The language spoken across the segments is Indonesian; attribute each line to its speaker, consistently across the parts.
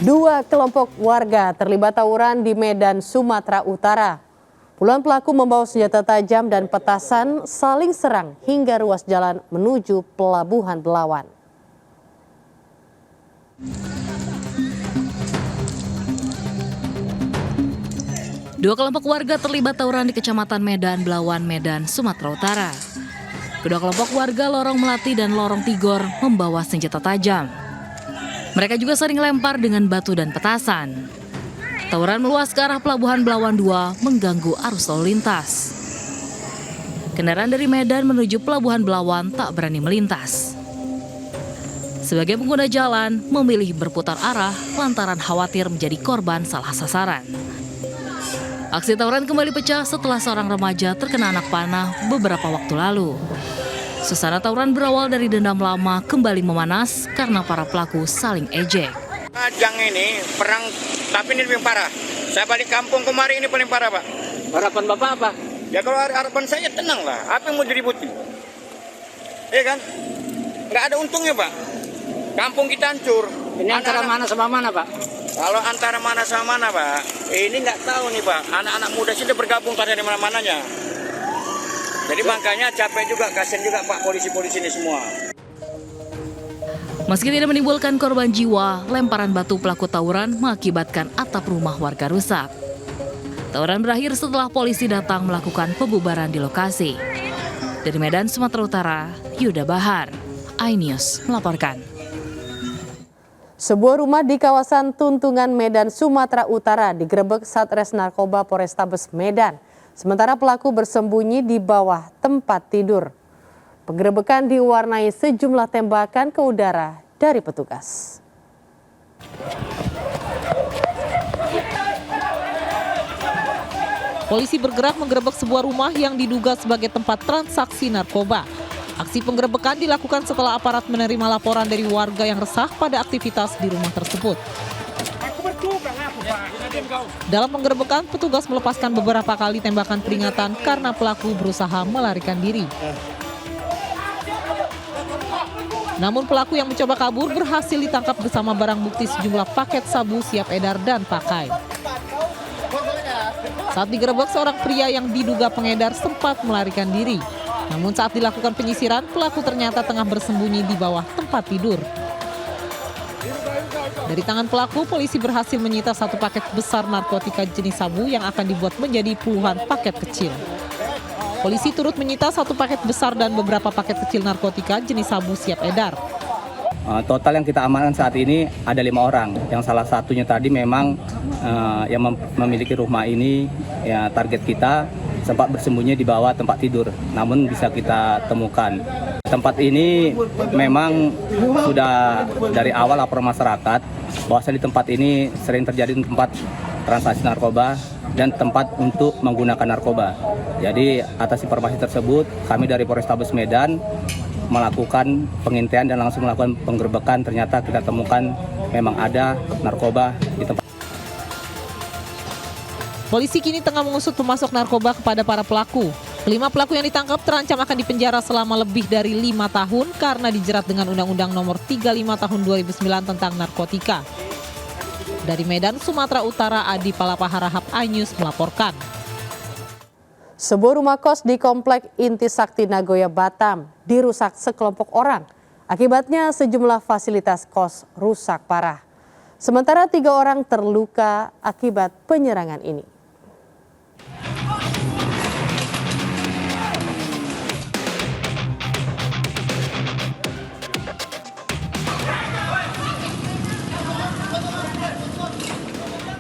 Speaker 1: Dua kelompok warga terlibat tawuran di Medan, Sumatera Utara. Puluhan pelaku membawa senjata tajam dan petasan saling serang hingga ruas jalan menuju Pelabuhan Belawan.
Speaker 2: Dua kelompok warga terlibat tawuran di Kecamatan Medan, Belawan, Medan, Sumatera Utara. Kedua kelompok warga Lorong Melati dan Lorong Tigor membawa senjata tajam. Mereka juga sering lempar dengan batu dan petasan. Tawuran meluas ke arah Pelabuhan Belawan 2 mengganggu arus lalu lintas. Kendaraan dari Medan menuju Pelabuhan Belawan tak berani melintas. Sebagian pengguna jalan memilih berputar arah lantaran khawatir menjadi korban salah sasaran. Aksi tawuran kembali pecah setelah seorang remaja terkena anak panah beberapa waktu lalu. Suasana tawuran berawal dari dendam lama kembali memanas karena para pelaku saling ejek.
Speaker 3: Ajang ini perang, tapi ini lebih parah. Saya balik kampung kemarin ini paling parah, Pak.
Speaker 4: Harapan Bapak apa?
Speaker 3: Ya kalau harapan saya tenang lah. Apa yang mau diributi? Iya kan? Nggak ada untungnya, Pak. Kampung kita hancur.
Speaker 4: Ini antara mana sama mana, Pak?
Speaker 3: Kalau antara mana sama mana, Pak? Ini nggak tahu nih, Pak. Anak-anak muda sudah bergabung pada di mana-mananya. Jadi makanya capek juga, kasihan juga Pak polisi-polisi ini semua.
Speaker 2: Meski tidak menimbulkan korban jiwa, lemparan batu pelaku tawuran mengakibatkan atap rumah warga rusak. Tawuran berakhir setelah polisi datang melakukan pembubaran di lokasi. Dari Medan, Sumatera Utara, Yuda Bahar, iNews melaporkan.
Speaker 1: Sebuah rumah di kawasan Tuntungan, Medan, Sumatera Utara digerebek Satres Narkoba Polrestabes Medan. Sementara pelaku bersembunyi di bawah tempat tidur. Penggerebekan diwarnai sejumlah tembakan ke udara dari petugas.
Speaker 5: Polisi bergerak menggerebek sebuah rumah yang diduga sebagai tempat transaksi narkoba. Aksi penggerebekan dilakukan setelah aparat menerima laporan dari warga yang resah pada aktivitas di rumah tersebut. Dalam penggerebekan, petugas melepaskan beberapa kali tembakan peringatan karena pelaku berusaha melarikan diri. Namun pelaku yang mencoba kabur berhasil ditangkap bersama barang bukti sejumlah paket sabu siap edar dan pakai. Saat digerebek, seorang pria yang diduga pengedar sempat melarikan diri. Namun saat dilakukan penyisiran, pelaku ternyata tengah bersembunyi di bawah tempat tidur. Dari tangan pelaku, polisi berhasil menyita satu paket besar narkotika jenis sabu yang akan dibuat menjadi puluhan paket kecil. Polisi turut menyita satu paket besar dan beberapa paket kecil narkotika jenis sabu siap edar.
Speaker 4: Total yang kita amankan saat ini ada 5 orang. Yang salah satunya tadi memang yang memiliki rumah ini, ya target kita sempat bersembunyi di bawah tempat tidur, namun bisa kita temukan. Tempat ini memang sudah dari awal laporan masyarakat bahwa di tempat ini sering terjadi tempat transaksi narkoba dan tempat untuk menggunakan narkoba. Jadi atas informasi tersebut kami dari Polrestabes Medan melakukan pengintaian dan langsung melakukan penggerebekan. Ternyata kita temukan memang ada narkoba di tempat.
Speaker 5: Polisi kini tengah mengusut pemasok narkoba kepada para pelaku. 5 pelaku yang ditangkap terancam akan dipenjara selama lebih dari 5 tahun karena dijerat dengan Undang-Undang Nomor 35 Tahun 2009 tentang narkotika. Dari Medan, Sumatera Utara, Adi Palapaharahap, iNews melaporkan.
Speaker 1: Sebuah rumah kos di Komplek Intisakti Nagoya, Batam dirusak sekelompok orang. Akibatnya sejumlah fasilitas kos rusak parah. Sementara 3 orang terluka akibat penyerangan ini.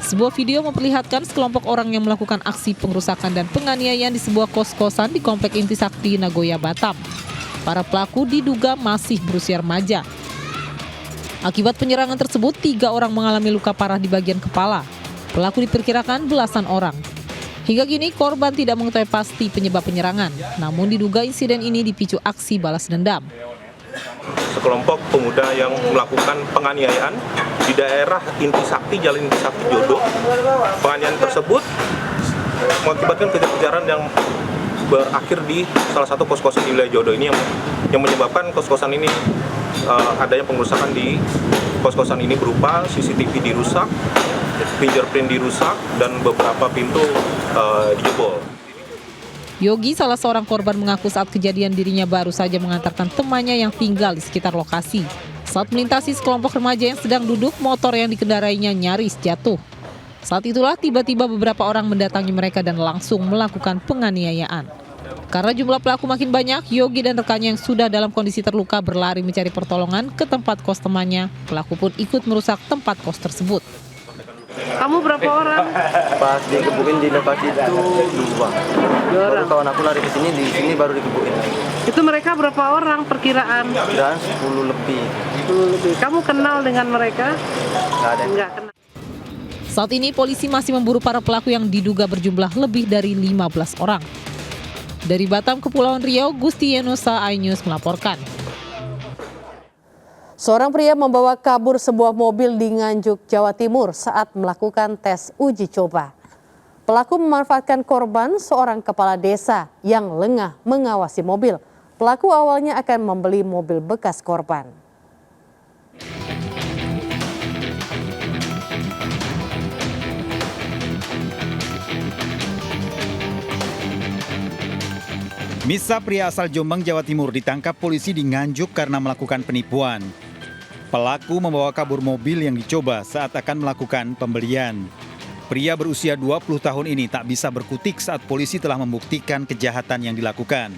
Speaker 5: Sebuah video memperlihatkan sekelompok orang yang melakukan aksi pengerusakan dan penganiayaan di sebuah kos-kosan di Komplek Intisakti Nagoya, Batam. Para pelaku diduga masih berusia remaja. Akibat penyerangan tersebut, 3 orang mengalami luka parah di bagian kepala. Pelaku diperkirakan belasan orang. Hingga kini korban tidak mengetahui pasti penyebab penyerangan. Namun diduga insiden ini dipicu aksi balas dendam.
Speaker 6: Sekelompok pemuda yang melakukan penganiayaan di daerah Intisakti, Jalan Intisakti Jodoh. Penganiayaan tersebut mengakibatkan kejar-kejaran yang berakhir di salah satu kos-kosan di wilayah Jodoh ini yang menyebabkan kos-kosan ini adanya pengerusakan di kos-kosan ini berupa CCTV dirusak, fingerprint dirusak, dan beberapa pintu dijebol.
Speaker 5: Yogi, salah seorang korban, mengaku saat kejadian dirinya baru saja mengantarkan temannya yang tinggal di sekitar lokasi. Saat melintasi sekelompok remaja yang sedang duduk, motor yang dikendarainya nyaris jatuh. Saat itulah tiba-tiba beberapa orang mendatangi mereka dan langsung melakukan penganiayaan. Karena jumlah pelaku makin banyak, Yogi dan rekannya yang sudah dalam kondisi terluka berlari mencari pertolongan ke tempat kos temannya. Pelaku pun ikut merusak tempat kos tersebut.
Speaker 7: Kamu berapa orang?
Speaker 8: Pas dikebukin di lokasi itu 2. Baru kawan aku lari ke sini, di sini baru dikebukin.
Speaker 7: Itu mereka berapa orang perkiraan?
Speaker 8: Perkiraan 10 lebih.
Speaker 7: 10 lebih. Kamu kenal dengan mereka?
Speaker 8: Nggak ada.
Speaker 7: Enggak kenal.
Speaker 5: Saat ini polisi masih memburu para pelaku yang diduga berjumlah lebih dari 15 orang. Dari Batam, Kepulauan Riau, Gusti Yenusa, iNews melaporkan.
Speaker 1: Seorang pria membawa kabur sebuah mobil di Nganjuk, Jawa Timur saat melakukan tes uji coba. Pelaku memanfaatkan korban, seorang kepala desa yang lengah mengawasi mobil. Pelaku awalnya akan membeli mobil bekas korban.
Speaker 9: Misa, pria asal Jombang, Jawa Timur, ditangkap polisi di Nganjuk karena melakukan penipuan. Pelaku membawa kabur mobil yang dicoba saat akan melakukan pembelian. Pria berusia 20 tahun ini tak bisa berkutik saat polisi telah membuktikan kejahatan yang dilakukan.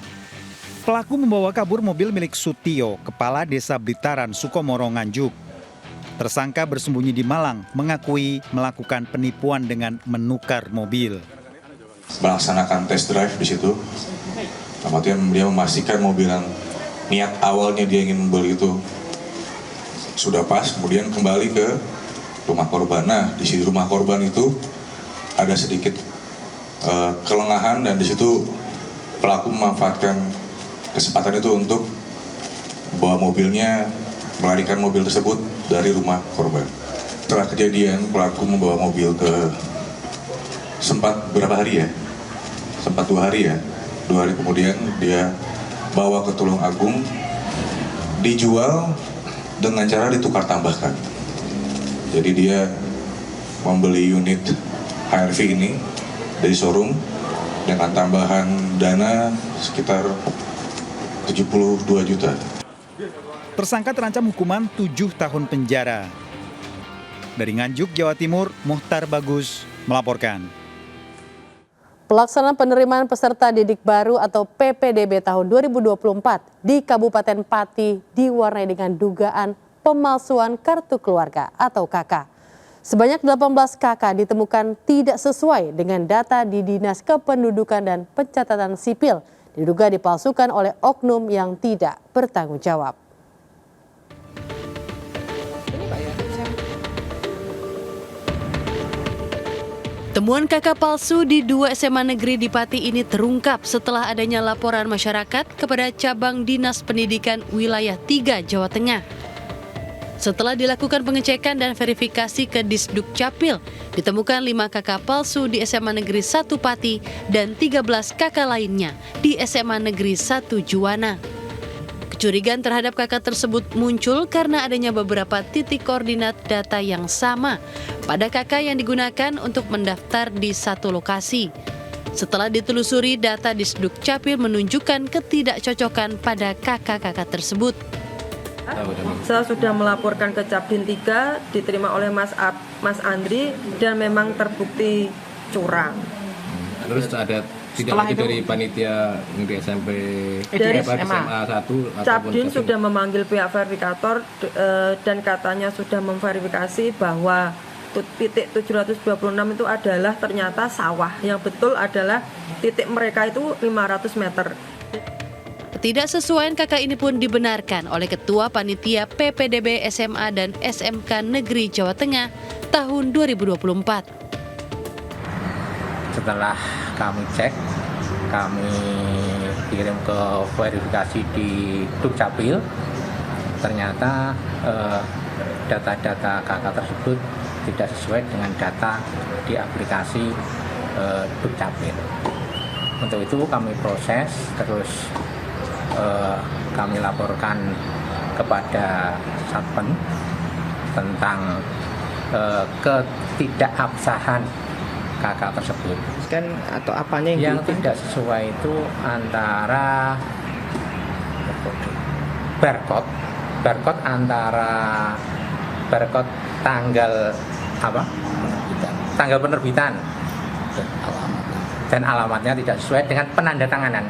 Speaker 9: Pelaku membawa kabur mobil milik Sutio, kepala desa Blitaran, Sukomoro, Nganjuk. Tersangka bersembunyi di Malang, mengakui melakukan penipuan dengan menukar mobil.
Speaker 10: Melaksanakan test drive di situ. Artinya dia memastikan mobil yang niat awalnya dia ingin membeli itu sudah pas, kemudian kembali ke rumah korban. Nah, di situ rumah korban itu ada sedikit kelengahan dan di situ pelaku memanfaatkan kesempatan itu untuk bawa mobilnya, melarikan mobil tersebut dari rumah korban. Setelah kejadian, pelaku membawa mobil ke sempat berapa hari ya? Sempat 2 hari ya. 2 hari kemudian dia bawa ke Tulung Agung, dijual dengan cara ditukar tambahkan. Jadi dia membeli unit HRV ini dari showroom dengan tambahan dana sekitar 72 juta.
Speaker 9: Tersangka terancam hukuman 7 tahun penjara. Dari Nganjuk, Jawa Timur, Muhtar Bagus melaporkan.
Speaker 1: Pelaksanaan penerimaan peserta didik baru atau PPDB tahun 2024 di Kabupaten Pati diwarnai dengan dugaan pemalsuan kartu keluarga atau KK. Sebanyak 18 KK ditemukan tidak sesuai dengan data di Dinas Kependudukan dan Pencatatan Sipil, diduga dipalsukan oleh oknum yang tidak bertanggung jawab. Temuan KK palsu di 2 SMA negeri di Pati ini terungkap setelah adanya laporan masyarakat kepada Cabang Dinas Pendidikan Wilayah 3 Jawa Tengah. Setelah dilakukan pengecekan dan verifikasi ke Disduk Capil, ditemukan 5 KK palsu di SMA Negeri 1 Pati dan 13 KK lainnya di SMA Negeri 1 Juwana. Kecurigaan terhadap KK tersebut muncul karena adanya beberapa titik koordinat data yang sama pada KK yang digunakan untuk mendaftar di satu lokasi. Setelah ditelusuri, data Disduk Capil menunjukkan ketidakcocokan pada KK-KK tersebut.
Speaker 11: Saya sudah melaporkan ke Cabdin 3, diterima oleh Mas Andri dan memang terbukti curang.
Speaker 12: Terus ada tidak lagi dari panitia negeri SMP
Speaker 11: dari
Speaker 12: SMA 1
Speaker 11: Cabdin sudah memanggil pihak verifikator dan katanya sudah memverifikasi bahwa titik 726 itu adalah ternyata sawah, yang betul adalah titik mereka itu 500 meter.
Speaker 1: Ketidaksesuaian KK ini pun dibenarkan oleh Ketua Panitia PPDB SMA dan SMK Negeri Jawa Tengah tahun 2024.
Speaker 13: Setelah kami cek, kami kirim ke verifikasi di Dukcapil, ternyata data-data KK tersebut tidak sesuai dengan data di aplikasi Dukcapil. Untuk itu kami proses, terus kami laporkan kepada Satpen tentang ketidakabsahan KK tersebut.
Speaker 8: Kan atau apanya
Speaker 13: yang tidak sesuai itu antara barcode antara barcode tanggal tanggal penerbitan dan alamatnya tidak sesuai dengan penandatanganan.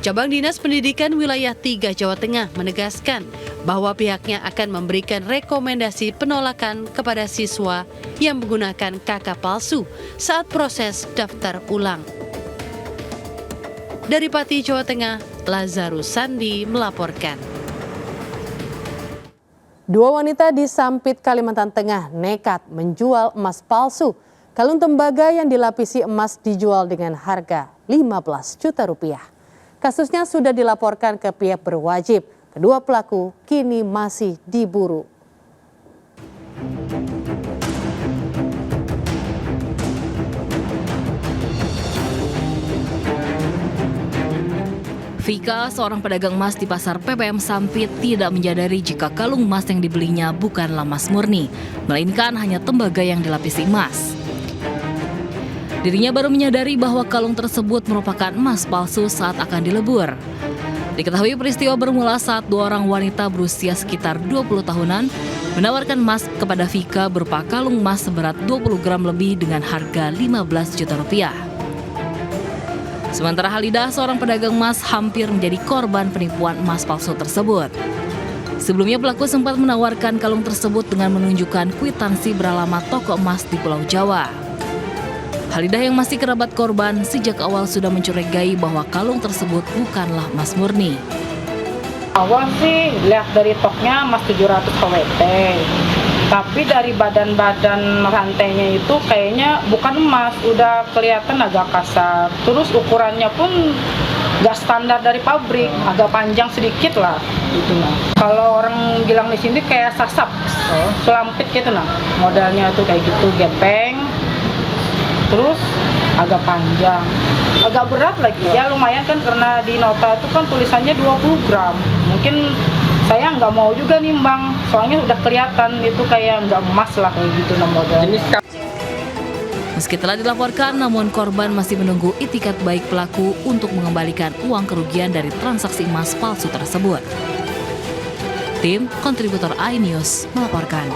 Speaker 1: Cabang Dinas Pendidikan Wilayah 3 Jawa Tengah menegaskan bahwa pihaknya akan memberikan rekomendasi penolakan kepada siswa yang menggunakan KK palsu saat proses daftar ulang. Dari Pati, Jawa Tengah, Lazarus Sandi melaporkan. Dua wanita di Sampit, Kalimantan Tengah nekat menjual emas palsu. Kalung tembaga yang dilapisi emas dijual dengan harga 15 juta rupiah. Kasusnya sudah dilaporkan ke pihak berwajib. Kedua pelaku kini masih diburu.
Speaker 2: Vika, seorang pedagang emas di pasar PPM Sampit, tidak menyadari jika kalung emas yang dibelinya bukanlah emas murni, melainkan hanya tembaga yang dilapisi emas. Dirinya baru menyadari bahwa kalung tersebut merupakan emas palsu saat akan dilebur. Diketahui peristiwa bermula saat dua orang wanita berusia sekitar 20 tahunan menawarkan emas kepada Vika berupa kalung emas seberat 20 gram lebih dengan harga 15 juta rupiah. Sementara Halidah, seorang pedagang emas, hampir menjadi korban penipuan emas palsu tersebut. Sebelumnya pelaku sempat menawarkan kalung tersebut dengan menunjukkan kwitansi beralamat toko emas di Pulau Jawa. Halidah yang masih kerabat korban sejak awal sudah mencurigai bahwa kalung tersebut bukanlah emas murni.
Speaker 14: Awal sih lihat dari toknya emas 700 KWT, tapi dari badan-badan rantainya itu kayaknya bukan emas, udah kelihatan agak kasar. Terus ukurannya pun nggak standar dari pabrik, agak panjang sedikit lah gitu nah. Kalau orang bilang di sini kayak sasap, selampit gitu nah. Modelnya tuh kayak gitu, gepeng. Terus agak panjang, agak berat lagi. Ya lumayan kan karena di nota itu kan tulisannya 20 gram. Mungkin saya nggak mau juga nimbang, soalnya udah kelihatan itu kayak nggak emas lah kayak gitu modelnya.
Speaker 2: Meski telah dilaporkan, namun korban masih menunggu itikat baik pelaku untuk mengembalikan uang kerugian dari transaksi emas palsu tersebut. Tim kontributor iNews melaporkan.